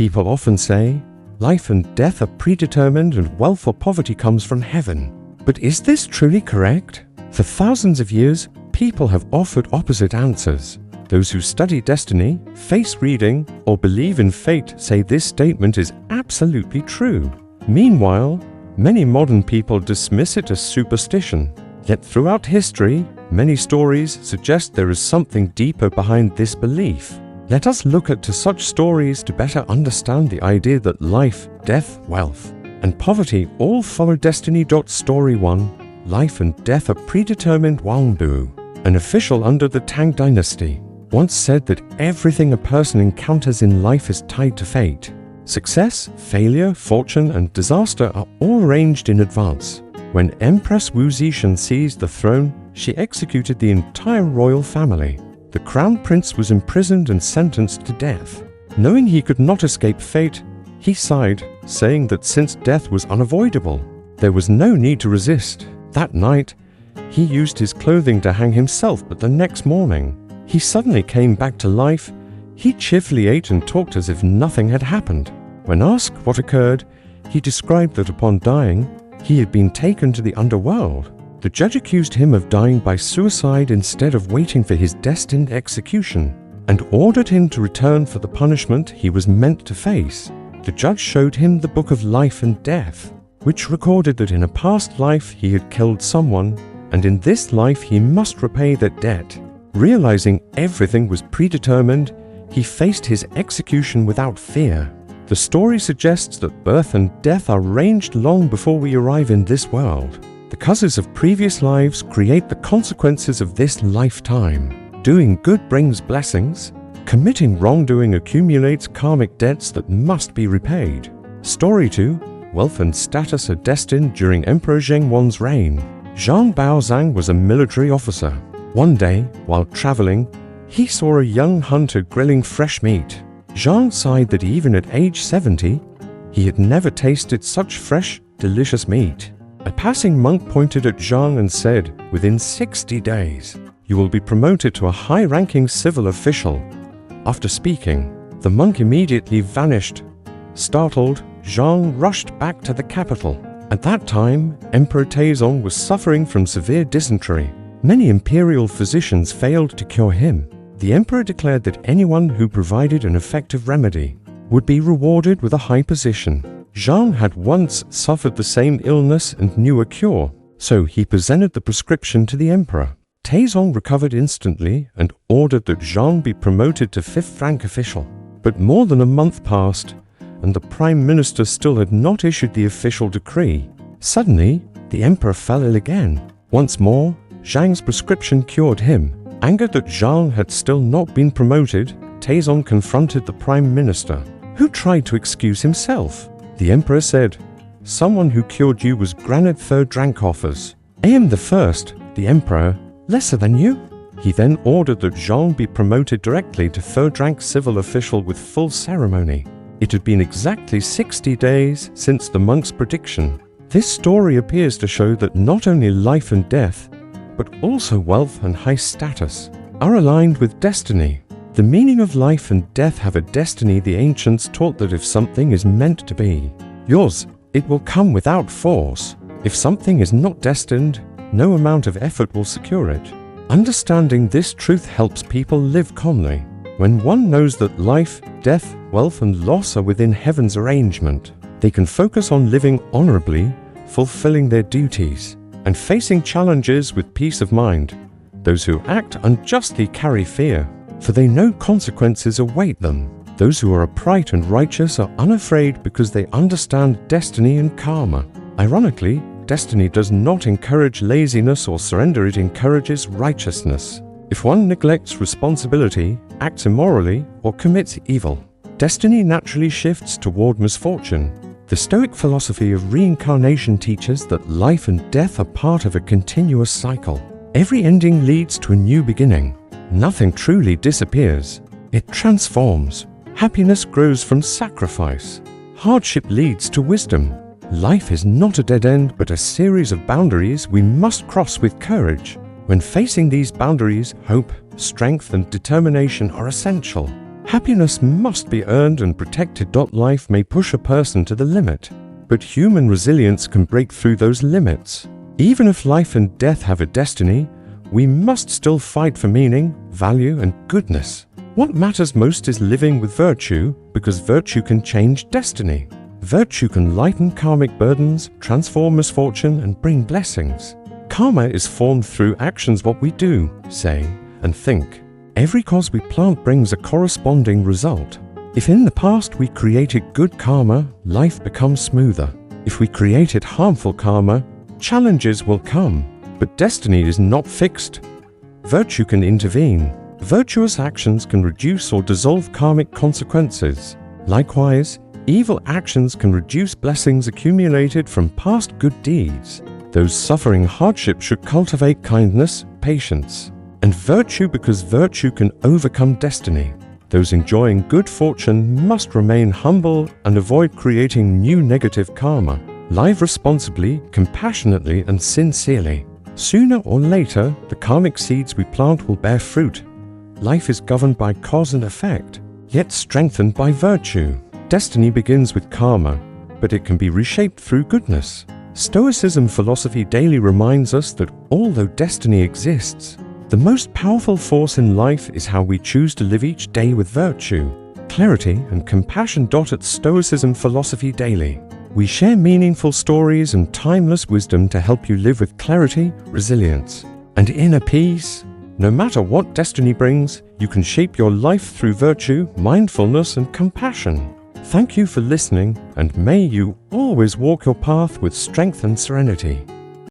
People often say, life and death are predetermined and wealth or poverty comes from heaven. But is this truly correct? For thousands of years, people have offered opposite answers. Those who study destiny, face reading, or believe in fate say this statement is absolutely true. Meanwhile, many modern people dismiss it as superstition. Yet throughout history, many stories suggest there is something deeper behind this belief. Let us look at such stories to better understand the idea that life, death, wealth, and poverty all follow destiny. Story 1. Life and death are predetermined. Wang Du, an official under the Tang dynasty, once said that everything a person encounters in life is tied to fate. Success, failure, fortune, and disaster are all arranged in advance. When Empress Wu Zetian seized the throne, she executed the entire royal family. The crown prince was imprisoned and sentenced to death. Knowing he could not escape fate, he sighed, saying that since death was unavoidable, there was no need to resist. That night, he used his clothing to hang himself, but the next morning, he suddenly came back to life. He cheerfully ate and talked as if nothing had happened. When asked what occurred, he described that upon dying, he had been taken to the underworld. The judge accused him of dying by suicide instead of waiting for his destined execution, and ordered him to return for the punishment he was meant to face. The judge showed him the book of life and death, which recorded that in a past life he had killed someone, and in this life he must repay that debt. Realizing everything was predetermined, he faced his execution without fear. The story suggests that birth and death are arranged long before we arrive in this world. The causes of previous lives create the consequences of this lifetime. Doing good brings blessings. Committing wrongdoing accumulates karmic debts that must be repaid. Story 2. Wealth and status are destined. During Emperor Zheng Wan's reign, Zhang Baozhang was a military officer. One day, while traveling, he saw a young hunter grilling fresh meat. Zhang sighed that even at age 70, he had never tasted such fresh, delicious meat. A passing monk pointed at Zhang and said, "Within 60 days, you will be promoted to a high-ranking civil official." After speaking, the monk immediately vanished. Startled, Zhang rushed back to the capital. At that time, Emperor Taizong was suffering from severe dysentery. Many imperial physicians failed to cure him. The emperor declared that anyone who provided an effective remedy would be rewarded with a high position. Zhang had once suffered the same illness and knew a cure, so he presented the prescription to the emperor. Taizong recovered instantly and ordered that Zhang be promoted to 5th rank official. But more than a month passed, and the prime minister still had not issued the official decree. Suddenly, the emperor fell ill again. Once more, Zhang's prescription cured him. Angered that Zhang had still not been promoted, Taizong confronted the prime minister, who tried to excuse himself. The emperor said, "Someone who cured you was granted 3rd rank offers. I am the 1st, the emperor, lesser than you." He then ordered that Zhang be promoted directly to 3rd rank civil official with full ceremony. It had been exactly 60 days since the monk's prediction. This story appears to show that not only life and death, but also wealth and high status are aligned with destiny. The meaning of life and death have a destiny. The ancients taught that if something is meant to be yours, it will come without force. If something is not destined, no amount of effort will secure it. Understanding this truth helps people live calmly. When one knows that life, death, wealth, and loss are within heaven's arrangement, they can focus on living honorably, fulfilling their duties, and facing challenges with peace of mind. Those who act unjustly carry fear, for they know consequences await them. Those who are upright and righteous are unafraid because they understand destiny and karma. Ironically, destiny does not encourage laziness or surrender, it encourages righteousness. If one neglects responsibility, acts immorally, or commits evil, destiny naturally shifts toward misfortune. The Stoic philosophy of reincarnation teaches that life and death are part of a continuous cycle. Every ending leads to a new beginning. Nothing truly disappears. It transforms. Happiness grows from sacrifice. Hardship leads to wisdom. Life is not a dead end, but a series of boundaries we must cross with courage. When facing these boundaries, hope, strength, and determination are essential. Happiness must be earned and protected. Life may push a person to the limit, but human resilience can break through those limits. Even if life and death have a destiny, we must still fight for meaning, value, and goodness. What matters most is living with virtue, because virtue can change destiny. Virtue can lighten karmic burdens, transform misfortune, and bring blessings. Karma is formed through actions, what we do, say, and think. Every cause we plant brings a corresponding result. If in the past we created good karma, life becomes smoother. If we created harmful karma, challenges will come. But destiny is not fixed. Virtue can intervene. Virtuous actions can reduce or dissolve karmic consequences. Likewise, evil actions can reduce blessings accumulated from past good deeds. Those suffering hardship should cultivate kindness, patience, and virtue, because virtue can overcome destiny. Those enjoying good fortune must remain humble and avoid creating new negative karma. Live responsibly, compassionately, and sincerely. Sooner or later, the karmic seeds we plant will bear fruit. Life is governed by cause and effect, yet strengthened by virtue. Destiny begins with karma, but it can be reshaped through goodness. Stoicism Philosophy Daily reminds us that although destiny exists, the most powerful force in life is how we choose to live each day with virtue, clarity, and compassion. At Stoicism Philosophy Daily, we share meaningful stories and timeless wisdom to help you live with clarity, resilience, and inner peace. No matter what destiny brings, you can shape your life through virtue, mindfulness, and compassion. Thank you for listening, and may you always walk your path with strength and serenity.